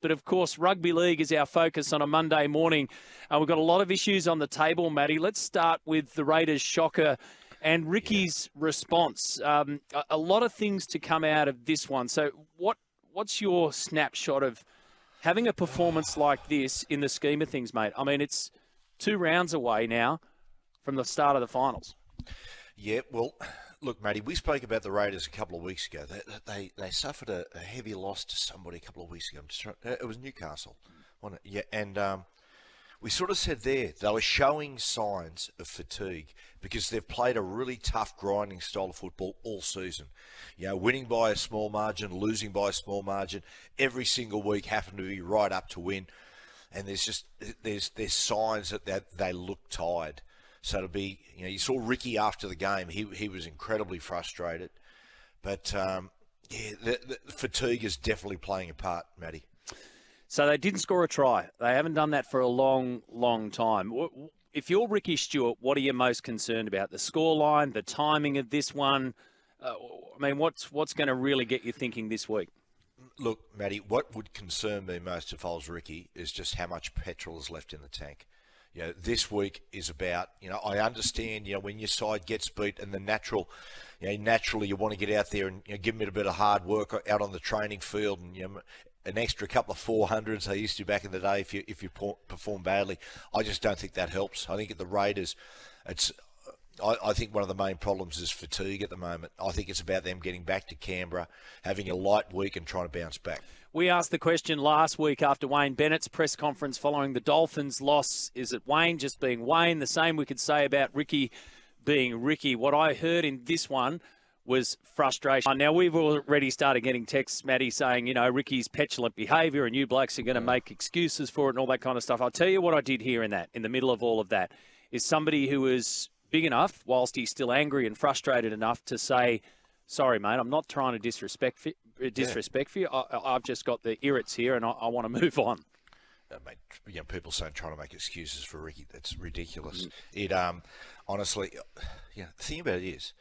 But, of course, rugby league is our focus on a Monday morning. We've got a lot of issues on the table, Matty. Let's start with the Raiders shocker and Ricky's response. A lot of things to come out of this one. So what's your snapshot of having a performance like this in the scheme of things, mate? I mean, it's 2 rounds away now from the start of the finals. Yeah, well, look, Matty, we spoke about the Raiders a couple of weeks ago. They suffered a heavy loss to somebody a couple of weeks ago. It was Newcastle, wasn't it? Yeah, and we sort of said there they were showing signs of fatigue because they've played a really tough, grinding style of football all season. You know, winning by a small margin, losing by a small margin, every single week happened to be right up to win. And there's signs that they look tired. So it'll be, you know, you saw Ricky after the game. He was incredibly frustrated. But, the fatigue is definitely playing a part, Matty. So they didn't score a try. They haven't done that for a long, long time. If you're Ricky Stewart, what are you most concerned about? The scoreline, the timing of this one? I mean, what's going to really get you thinking this week? Look, Matty, what would concern me most if I was Ricky is just how much petrol is left in the tank. You know, this week is about, you know, I understand, you know, when your side gets beat and naturally you want to get out there and, you know, give them a bit of hard work out on the training field and, you know, an extra couple of 400s they used to back in the day if you perform badly. I just don't think that helps. I think at the Raiders, I think one of the main problems is fatigue at the moment. I think it's about them getting back to Canberra, having a light week and trying to bounce back. We asked the question last week after Wayne Bennett's press conference following the Dolphins' loss. Is it Wayne just being Wayne? The same we could say about Ricky being Ricky. What I heard in this one was frustration. Now, we've already started getting texts, Matty, saying, you know, Ricky's petulant behaviour and you blokes are going to make excuses for it and all that kind of stuff. I'll tell you what I did hear in the middle of all of that, is somebody who is big enough, whilst he's still angry and frustrated enough, to say, sorry, mate, I'm not trying to disrespect you. I've just got the irrits here and I want to move on. Mate, you know, people saying trying to make excuses for Ricky, that's ridiculous. It honestly, you know, the thing about it is,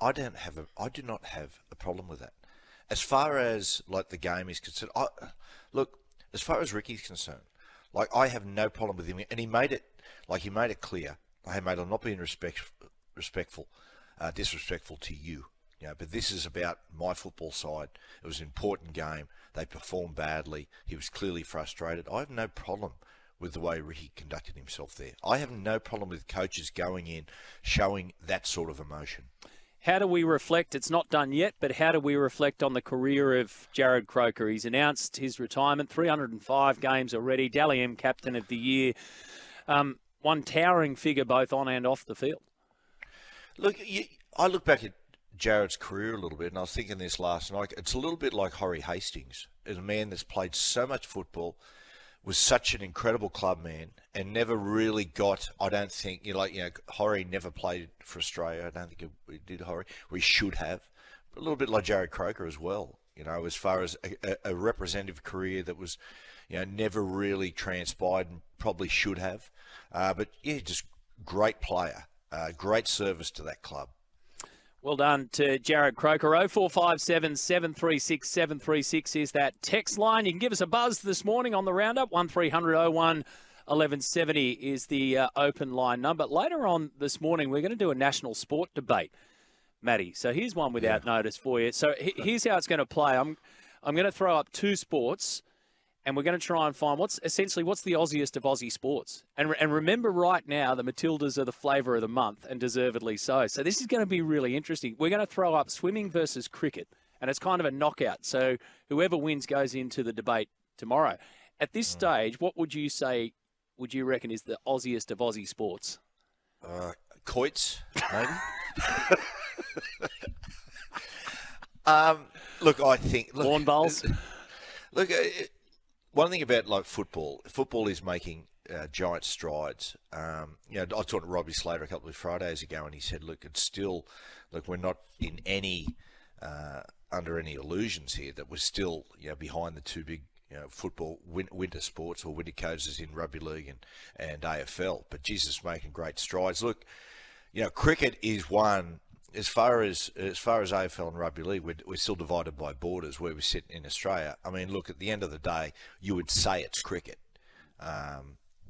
I do not have a problem with that. As far as like the game is concerned, look, as far as Ricky's concerned, like I have no problem with him, and he made it clear. Hey, mate, I'm not being disrespectful to you. You know, but this is about my football side. It was an important game. They performed badly. He was clearly frustrated. I have no problem with the way Ricky conducted himself there. I have no problem with coaches going in, showing that sort of emotion. How do we reflect? It's not done yet, but how do we reflect on the career of Jarrod Croker? He's announced his retirement, 305 games already, Dally M Captain of the Year. One towering figure both on and off the field. Look, I look back at Jarrod's career a little bit, and I was thinking this last night. It's a little bit like Horry Hastings, as a man that's played so much football, was such an incredible club man, and never really got, I don't think, Horry never played for Australia. I don't think he did, Horry. We should have. But a little bit like Jarrod Croker as well, you know, as far as a representative career that was, you know, never really transpired and probably should have. But, yeah, just great player, great service to that club. Well done to Jarrod Croker. 0457 736 736 is that text line. You can give us a buzz this morning on the roundup. 1300 01 1170 is the open line number. Later on this morning, we're going to do a national sport debate, Matty. So here's one without notice for you. So here's how it's going to play. I'm going to throw up 2 sports, and we're going to try and find what's the Aussiest of Aussie sports. And remember right now, the Matildas are the flavour of the month, and deservedly so. So this is going to be really interesting. We're going to throw up swimming versus cricket, and it's kind of a knockout. So whoever wins goes into the debate tomorrow. At this stage, what would you reckon is the Aussiest of Aussie sports? Quoits, maybe? Look, I think... Lawn bowls? Look... One thing about like football is making giant strides. I talked to Robbie Slater a couple of Fridays ago, and he said, "Look, we're not in any under any illusions here that we're still behind the 2 big football winter sports or winter codes in rugby league and AFL. But Jesus, making great strides. Look, cricket is one as far as AFL and rugby league, we're still divided by borders where we sit in Australia. I mean, look, at the end of the day, you would say it's cricket,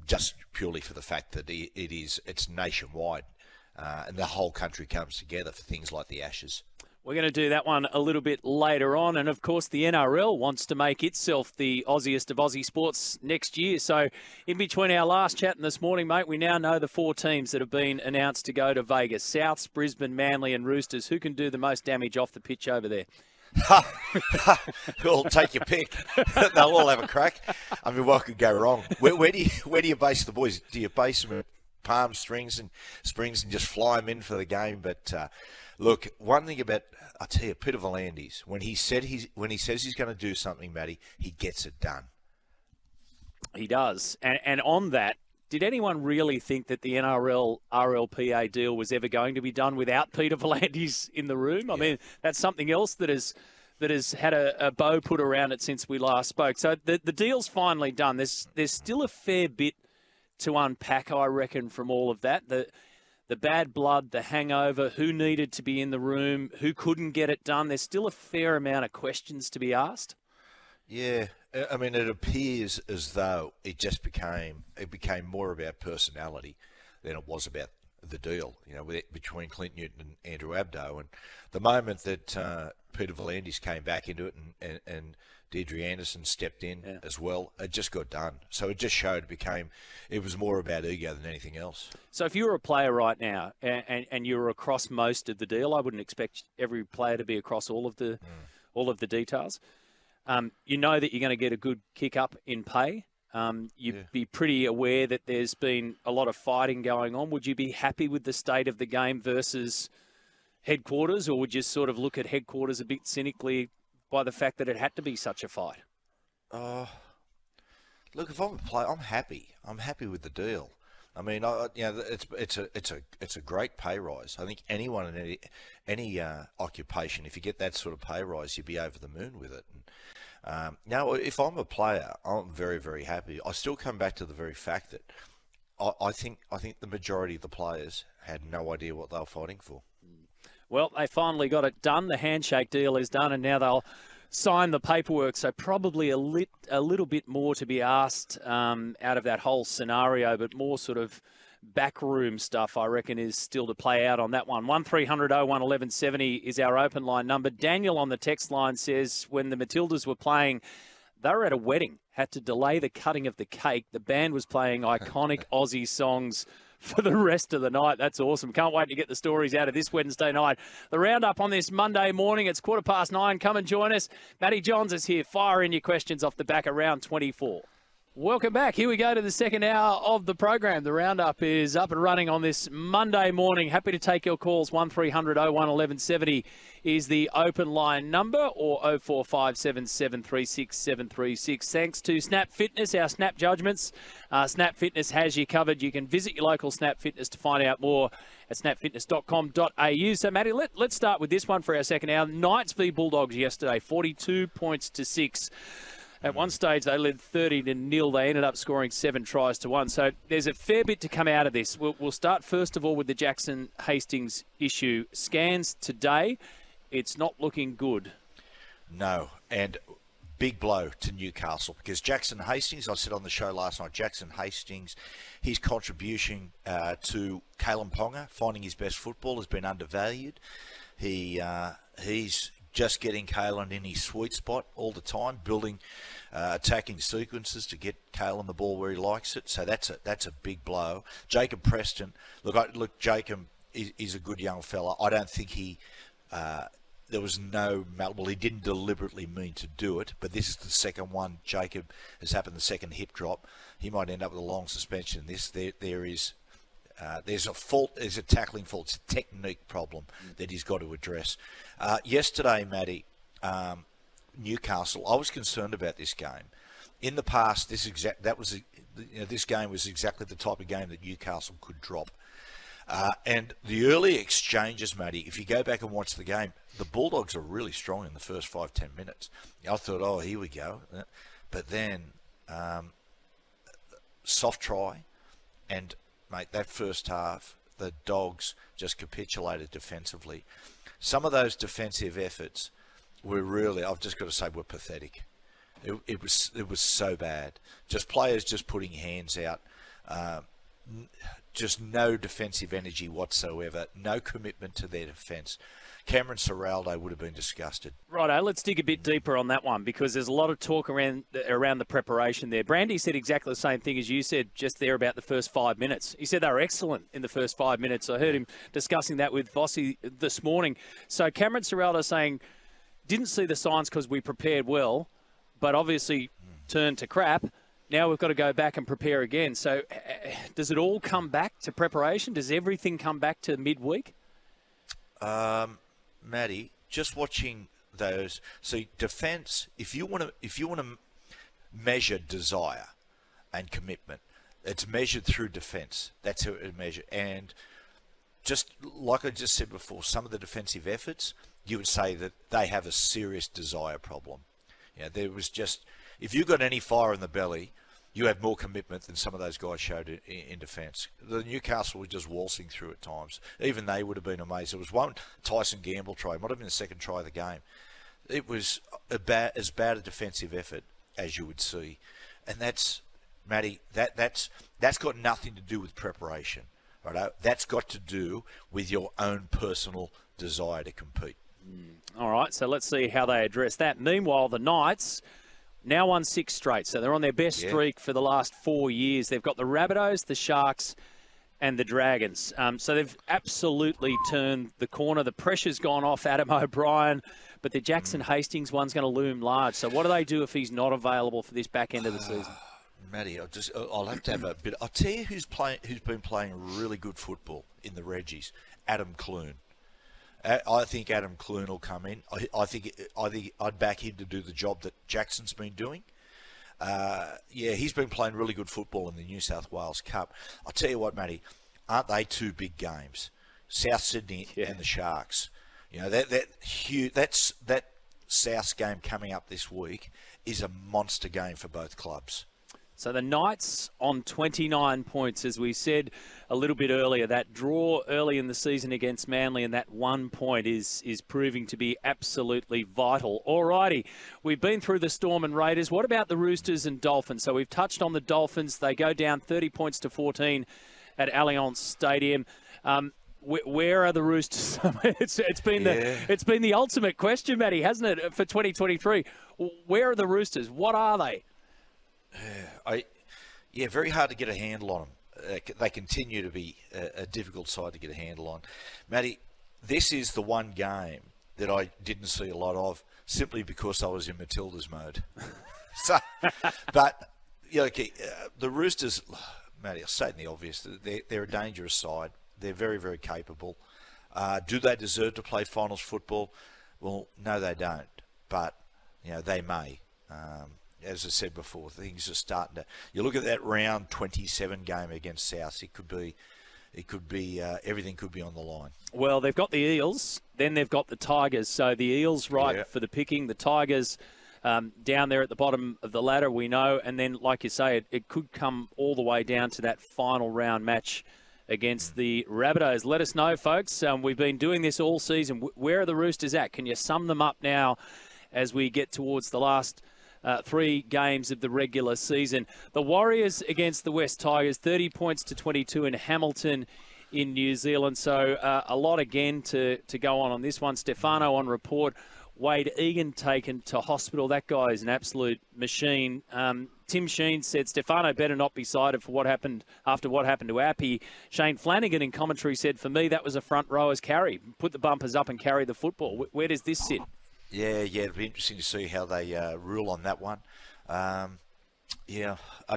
just purely for the fact that it's nationwide, and the whole country comes together for things like the Ashes. We're going to do that one a little bit later on. And, of course, the NRL wants to make itself the Aussiest of Aussie sports next year. So in between our last chat and this morning, mate, we now know the 4 teams that have been announced to go to Vegas: Souths, Brisbane, Manly and Roosters. Who can do the most damage off the pitch over there? Well, take your pick. They'll all have a crack. I mean, what could go wrong? Where do you base the boys? Do you base them at palm springs and just fly them in for the game? But look, one thing about, I tell you, Peter V'landys, when he says he's going to do something, Matty, he gets it done. He does. And on that, did anyone really think that the NRL RLPA deal was ever going to be done without Peter V'landys in the room? I mean, that's something else that has had a bow put around it since we last spoke. So the deal's finally done. There's still a fair bit to unpack, I reckon, from all of that. The bad blood, the hangover, who needed to be in the room, who couldn't get it done. There's still a fair amount of questions to be asked. Yeah. I mean, it appears as though it became more about personality than it was about the deal, between Clint Newton and Andrew Abdo. And the moment that Peter V'landys came back into it and Deirdre Anderson stepped in as well, it just got done. So it just showed it was more about ego than anything else. So if you were a player right now and you were across most of the deal, I wouldn't expect every player to be across all of the details. You know that you're going to get a good kick up in pay. You'd be pretty aware that there's been a lot of fighting going on. Would you be happy with the state of the game versus headquarters, or would you sort of look at headquarters a bit cynically by the fact that it had to be such a fight? Look, if I'm a player, I'm happy. I'm happy with the deal. I mean, it's a great pay rise. I think anyone in any occupation, if you get that sort of pay rise, you'd be over the moon with it. And, now, if I'm a player, I'm very, very happy. I still come back to the very fact that I think the majority of the players had no idea what they were fighting for. Well, they finally got it done. The handshake deal is done, and now they'll sign the paperwork. So probably a little bit more to be asked out of that whole scenario, but more sort of backroom stuff, I reckon, is still to play out on that one. 1300 01 1170 is our open line number. Daniel on the text line says when the Matildas were playing, they were at a wedding, had to delay the cutting of the cake. The band was playing iconic Aussie songs for the rest of the night. That's awesome. Can't wait to get the stories out of this Wednesday night. The roundup on this Monday morning, it's 9:15. Come and join us. Matty Johns is here. Fire in your questions off the back of round 24. Welcome back. Here we go to the second hour of the program. The roundup is up and running on this Monday morning. Happy to take your calls. 1300 01 1170 is the open line number, or 0457 736 736. Thanks to Snap Fitness, our Snap judgments. Snap Fitness has you covered. You can visit your local Snap Fitness to find out more at snapfitness.com.au. So, Matty, let's start with this one for our second hour. Knights v Bulldogs yesterday, 42 points to 6. At one stage, they led 30-0. They ended up scoring 7 tries to 1. So there's a fair bit to come out of this. We'll start, first of all, with the Jackson Hastings issue. Scans today, it's not looking good. No, and big blow to Newcastle, because Jackson Hastings, I said on the show last night, Jackson Hastings, his contribution to Kalen Ponga, finding his best football, has been undervalued. He's just getting Kalen in his sweet spot all the time, building attacking sequences to get Kalen the ball where he likes it. So that's a big blow. Jacob Preston, look, Jacob is a good young fella. I don't think there was no, well, he didn't deliberately mean to do it, but this is the second one. Jacob has happened, the second hip drop. He might end up with a long suspension. There's a fault, there's a tackling fault, it's a technique problem that he's got to address. Yesterday, Matty, Newcastle, I was concerned about this game. In the past, this game was exactly the type of game that Newcastle could drop. And the early exchanges, Matty, if you go back and watch the game, the Bulldogs are really strong in the first 5-10 minutes. I thought, oh, here we go. But then, soft try, and mate, that first half, the Dogs just capitulated defensively. Some of those defensive efforts were really, I've just got to say, were pathetic. It was so bad. Just players just putting hands out. Just no defensive energy whatsoever. No commitment to their defence. Cameron Ciraldo would have been disgusted. Righto, let's dig a bit deeper on that one because there's a lot of talk around the preparation there. Brandy said exactly the same thing as you said just there about the first 5 minutes. He said they were excellent in the first 5 minutes. I heard him discussing that with Vossi this morning. So Cameron Ciraldo saying, didn't see the signs because we prepared well, but obviously turned to crap. Now we've got to go back and prepare again. So does it all come back to preparation? Does everything come back to midweek? Matty, just watching those. See, defence. If you want to measure desire and commitment, it's measured through defence. That's how it's measured. And just like I just said before, some of the defensive efforts, you would say that they have a serious desire problem. Yeah, there was just, if you got any fire in the belly, you have more commitment than some of those guys showed in defence. The Newcastle were just waltzing through at times. Even they would have been amazed. There was one Tyson Gamble try, might have been the second try of the game. It was as bad a defensive effort as you would see. And that's, Matty, that's got nothing to do with preparation. Right? That's got to do with your own personal desire to compete. All right, so let's see how they address that. Meanwhile, the Knights now won 6 straight, so they're on their best streak for the last 4 years. They've got the Rabbitohs, the Sharks, and the Dragons. So they've absolutely turned the corner. The pressure's gone off Adam O'Brien, but the Jackson Hastings one's going to loom large. So what do they do if he's not available for this back end of the season? Matty, I'll have to have a bit. I'll tell you who's been playing really good football in the Reggies. Adam Clune. I think Adam Clune will come in. I think I'd back him to do the job that Jackson's been doing. He's been playing really good football in the New South Wales Cup. I'll tell you what, Matty, aren't they 2 big games? South Sydney and the Sharks. You know that South game coming up this week is a monster game for both clubs. So the Knights on 29 points, as we said a little bit earlier. That draw early in the season against Manly and that 1 point is proving to be absolutely vital. All righty, we've been through the Storm and Raiders. What about the Roosters and Dolphins? So we've touched on the Dolphins. They go down 30 points to 14 at Allianz Stadium. Where are the Roosters? It's been the ultimate question, Matty, hasn't it, for 2023? Where are the Roosters? What are they? Very hard to get a handle on them. They continue to be a difficult side to get a handle on. Matty, this is the one game that I didn't see a lot of simply because I was in Matilda's mode. But the Roosters, Matty, I'll say the obvious. They're a dangerous side. They're very, very capable. Do they deserve to play finals football? Well, no, they don't. But they may. As I said before, things are starting to. You look at that round 27 game against South. It could be. Everything could be on the line. Well, they've got the Eels, then they've got the Tigers. So the Eels for the picking, the Tigers down there at the bottom of the ladder, we know. And then, like you say, it could come all the way down to that final round match against the Rabbitohs. Let us know, folks. We've been doing this all season. Where are the Roosters at? Can you sum them up now as we get towards the last 3 games of the regular season? The Warriors against the West Tigers, 30 points to 22 in Hamilton in New Zealand. So a lot again to go on this one. Stefano on report. Wade Egan taken to hospital. That guy is an absolute machine. Tim Sheen said Stefano better not be cited for what happened after what happened to Appy. Shane Flanagan in commentary said, for me, that was a front rower's carry. Put the bumpers up and carry the football. Where does this sit? Yeah, it'll be interesting to see how they rule on that one. I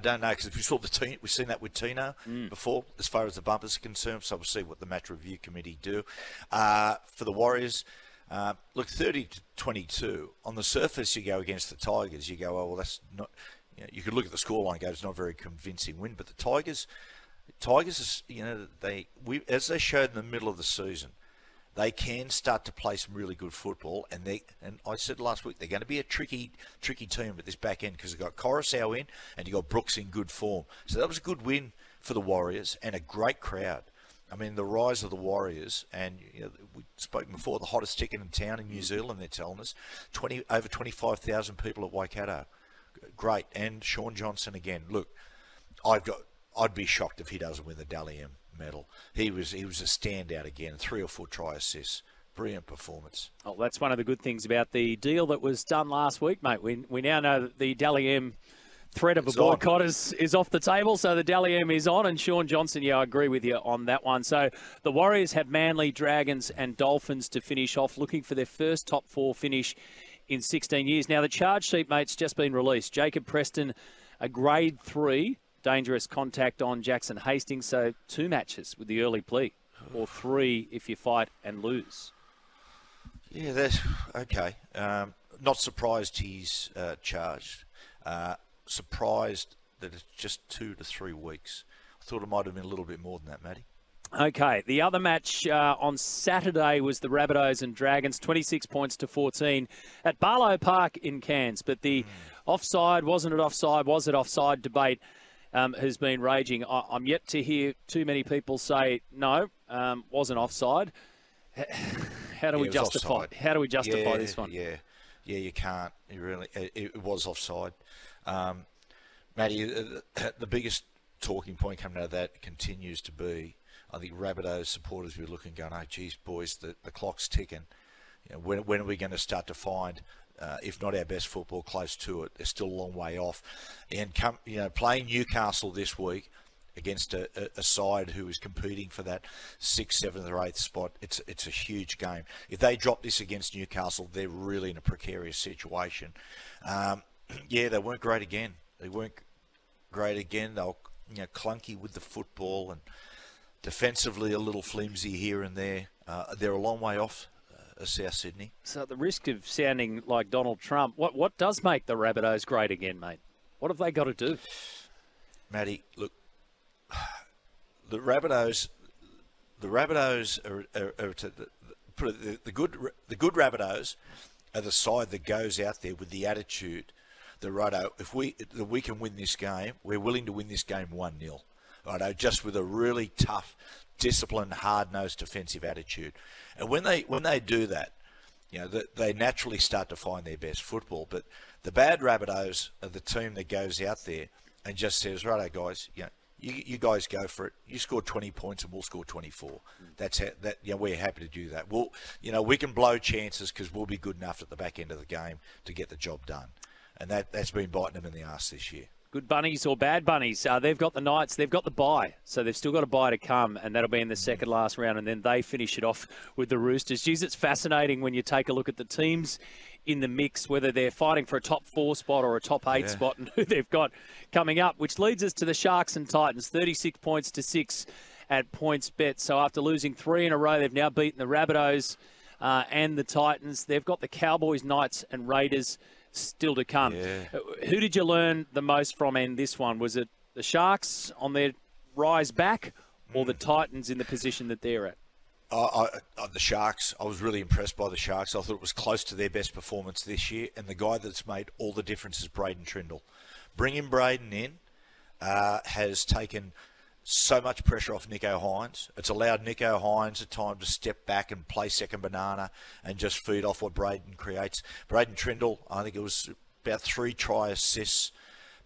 don't know, because we've seen that with Tino before, as far as the bumpers are concerned, so we'll see what the match review committee do. For the Warriors, 30 to 22. On the surface, you go against the Tigers, you go, oh, well, that's not... you could look at the scoreline and go, it's not a very convincing win, but the Tigers, as they showed in the middle of the season, they can start to play some really good football, and I said last week they're going to be a tricky team at this back end because they've got Coruscant in and you've got Brooks in good form. So that was a good win for the Warriors and a great crowd. I mean, the rise of the Warriors, and we spoke before, the hottest ticket in town in New Zealand, they're telling us, over 25,000 people at Waikato. Great. And Sean Johnson again. Look, I'd be shocked if he doesn't win the Dally M medal. He was a standout again, 3 or 4 try assists. Brilliant performance. Oh, that's one of the good things about the deal that was done last week, mate. We now know that the Dally M threat of a boycott is off the table, so the Dally M is on, and Sean Johnson, I agree with you on that one. So the Warriors have Manly, Dragons and Dolphins to finish off, looking for their first top 4 finish in 16 years. Now, the charge sheet, mate's just been released. Jacob Preston, a grade 3 dangerous contact on Jackson Hastings, so 2 matches with the early plea, or 3 if you fight and lose. Yeah, that's okay. Not surprised he's charged. Surprised that it's just 2 to 3 weeks. I thought it might have been a little bit more than that, Matty. Okay, the other match on Saturday was the Rabbitohs and Dragons, 26 points to 14 at Barlow Park in Cairns. But the offside, wasn't it offside, was it offside debate has been raging. I'm yet to hear too many people say, no, wasn't offside. How do we justify? Offside. How do we justify this one? Yeah, you can't. It was offside. Matty, the biggest talking point coming out of that continues to be, I think Rabbitohs supporters will be looking, going, "Oh, geez, boys, the clock's ticking. When are we going to start to find, if not our best football, close to it? They're still a long way off." And playing Newcastle this week against a side who is competing for that 6th, 7th or 8th spot, it's a huge game. If they drop this against Newcastle, they're really in a precarious situation. They weren't great again. They weren't great again. They were clunky with the football and defensively a little flimsy here and there. They're a long way off South Sydney. So at the risk of sounding like Donald Trump, what does make the Rabbitohs great again, mate? What have they got to do? Matty, look, the Rabbitohs are the good Rabbitohs are the side that goes out there with the attitude that, righto, if we can win this game, we're willing to win this game 1-0. Righto, just with a really tough, disciplined, hard-nosed defensive attitude. And when they do that, they naturally start to find their best football. But the bad Rabbitohs are the team that goes out there and just says, righto, guys, you guys go for it. You score 20 points and we'll score 24. That's how, we're happy to do that. We can blow chances because we'll be good enough at the back end of the game to get the job done. And that's been biting them in the arse this year. Good bunnies or bad bunnies? They've got the Knights. They've got the bye. So they've still got a bye to come, and that'll be in the second last round, and then they finish it off with the Roosters. Geez, it's fascinating when you take a look at the teams in the mix, whether they're fighting for a top 4 spot or a top 8 spot, and who they've got coming up, which leads us to the Sharks and Titans, 36 points to 6 at points bet. So after losing 3 in a row, they've now beaten the Rabbitohs and the Titans. They've got the Cowboys, Knights and Raiders still to come. Yeah. Who did you learn the most from in this one? Was it the Sharks on their rise back or the Titans in the position that they're at? The Sharks. I was really impressed by the Sharks. I thought it was close to their best performance this year, and the guy that's made all the difference is Braden Trindle. Bringing Braden in has taken so much pressure off Nico Hines. It's allowed Nico Hines a time to step back and play second banana and just feed off what Braden creates. Braden Trindle, I think it was about 3 try assists,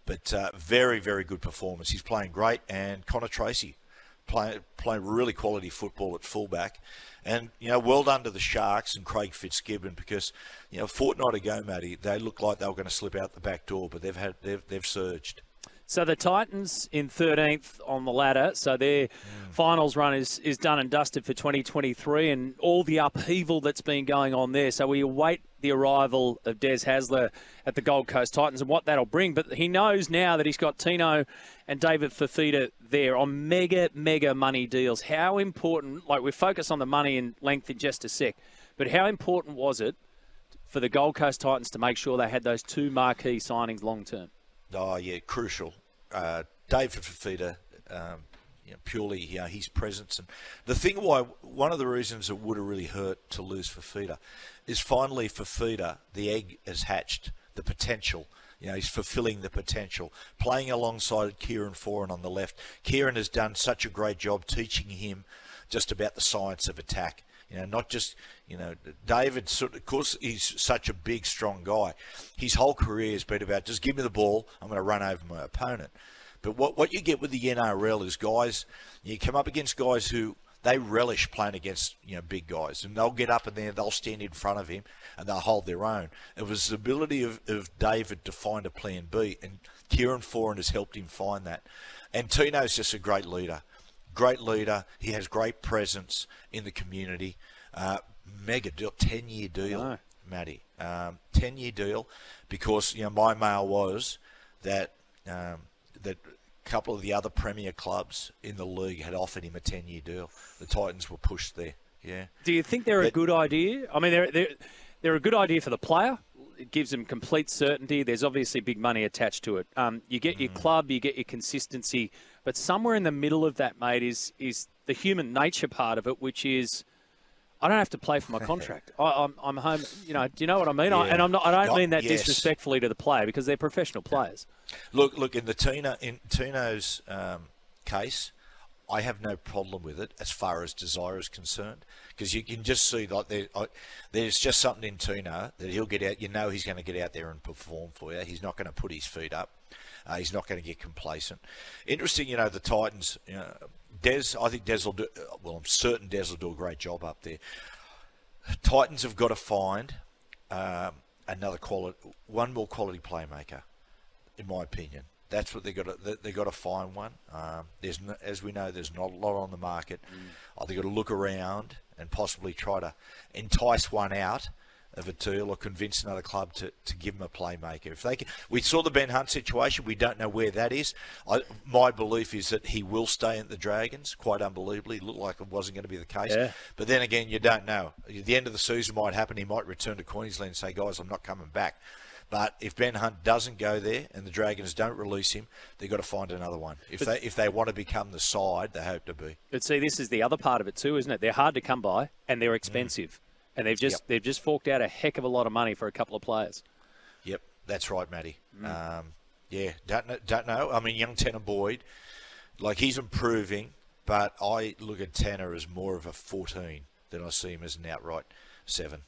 but very, very good performance. He's playing great, and Connor Tracy playing really quality football at fullback. And, well done to the Sharks and Craig Fitzgibbon, because, a fortnight ago, Matty, they looked like they were going to slip out the back door, but they've surged. So the Titans in 13th on the ladder. So their finals run is done and dusted for 2023, and all the upheaval that's been going on there. So we await the arrival of Des Hasler at the Gold Coast Titans and what that'll bring. But he knows now that he's got Tino and David Fafita there on mega money deals. How important, we focus on the money and length in just a sec, but how important was it for the Gold Coast Titans to make sure they had those 2 marquee signings long term? Oh, yeah, crucial. David Fafita, purely his presence. And the thing one of the reasons it would have really hurt to lose Fafita is finally Fafita, the egg has hatched, the potential. He's fulfilling the potential. Playing alongside Kieran Foran on the left. Kieran has done such a great job teaching him, just about the science of attack. Not just, David, of course, he's such a big, strong guy. His whole career has been about just give me the ball, I'm going to run over my opponent. But what you get with the NRL is guys, you come up against guys who they relish playing against, big guys. And they'll get up and they'll stand in front of him and they'll hold their own. It was the ability of David to find a plan B, and Kieran Foran has helped him find that. And Tino's just a great leader. Great leader. He has great presence in the community. Mega deal, 10-year deal, Matty. 10-year deal, because my mail was that that a couple of the other premier clubs in the league had offered him a 10-year deal. The Titans were pushed there. Yeah. Do you think they're a good idea? I mean, they're a good idea for the player. It gives them complete certainty. There's obviously big money attached to it. You get your club, you get your consistency, but somewhere in the middle of that, mate, is the human nature part of it, which is I don't have to play for my contract. I'm home. Do you know what I mean? Yeah. I don't mean that disrespectfully to the player, because they're professional players. Look in Tino's case, I have no problem with it as far as desire is concerned, because you can just see there's just something in Tino that he'll get out. He's going to get out there and perform for you. He's not going to put his feet up. He's not going to get complacent. Interesting, the Titans. I think Des will do. Well, I'm certain Des will do a great job up there. Titans have got to find one more quality playmaker, in my opinion. That's what they got to find one. As we know, there's not a lot on the market. They've got to look around and possibly try to entice one out of a deal or convince another club to give them a playmaker. If they can, we saw the Ben Hunt situation. We don't know where that is. My belief is that he will stay at the Dragons. Quite unbelievably, it looked like it wasn't going to be the case. Yeah. But then again, you don't know. At the end of the season might happen. He might return to Queensland and say, "Guys, I'm not coming back." But if Ben Hunt doesn't go there and the Dragons don't release him, they've got to find another one. If they want to become the side they hope to be. But see, this is the other part of it too, isn't it? They're hard to come by and they're expensive. And they've just forked out a heck of a lot of money for a couple of players. Yep, that's right, Matty. Don't know. I mean, young Tanner Boyd, he's improving, but I look at Tanner as more of a 14 than I see him as an outright 7.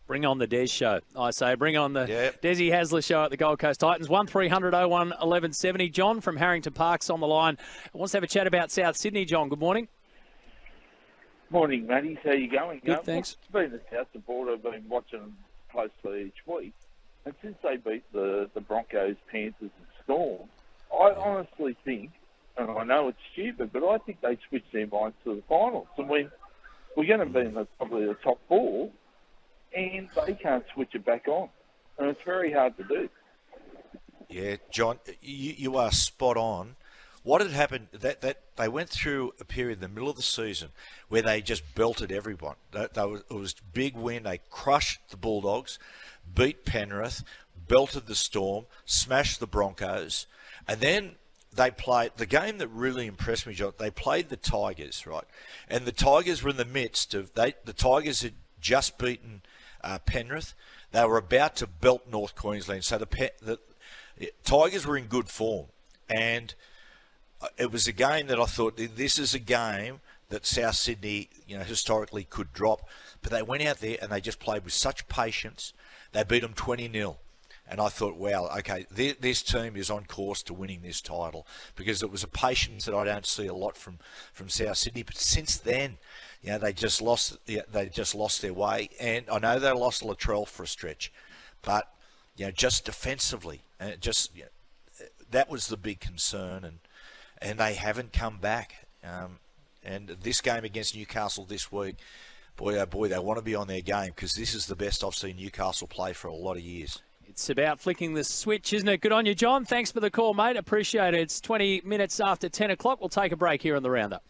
Bring on the Des show. I say, bring on the Desi Hasler show at the Gold Coast Titans. 1300 01 1170. John from Harrington Park's on the line. Wants to have a chat about South Sydney. John, good morning. Morning, Matty. How you going? Good, thanks. Being a South supporter, I've been watching them closely each week. And since they beat the Broncos, Panthers and Storm, I honestly think, and I know it's stupid, but I think they switched their minds to the finals. And we're going to be in probably the top 4, and they can't switch it back on. And it's very hard to do. Yeah, John, you are spot on. What had happened, that they went through a period in the middle of the season where they just belted everyone. It was a big win. They crushed the Bulldogs, beat Penrith, belted the Storm, smashed the Broncos, and then they played the game that really impressed me, John. They played the Tigers, right? And the Tigers were in the midst of the Tigers had just beaten Penrith. They were about to belt North Queensland, so the Tigers were in good form, and it was a game that I thought, this is a game that South Sydney, historically could drop. But they went out there and they just played with such patience. They beat them 20-0. And I thought, wow, okay, this team is on course to winning this title, because it was a patience that I don't see a lot from South Sydney. But since then, they just lost their way. And I know they lost Latrell for a stretch, but just defensively, and that was the big concern. And they haven't come back. And this game against Newcastle this week, boy, oh boy, they want to be on their game, because this is the best I've seen Newcastle play for a lot of years. It's about flicking the switch, isn't it? Good on you, John. Thanks for the call, mate. Appreciate it. It's 20 minutes after 10 o'clock. We'll take a break here on the Roundup.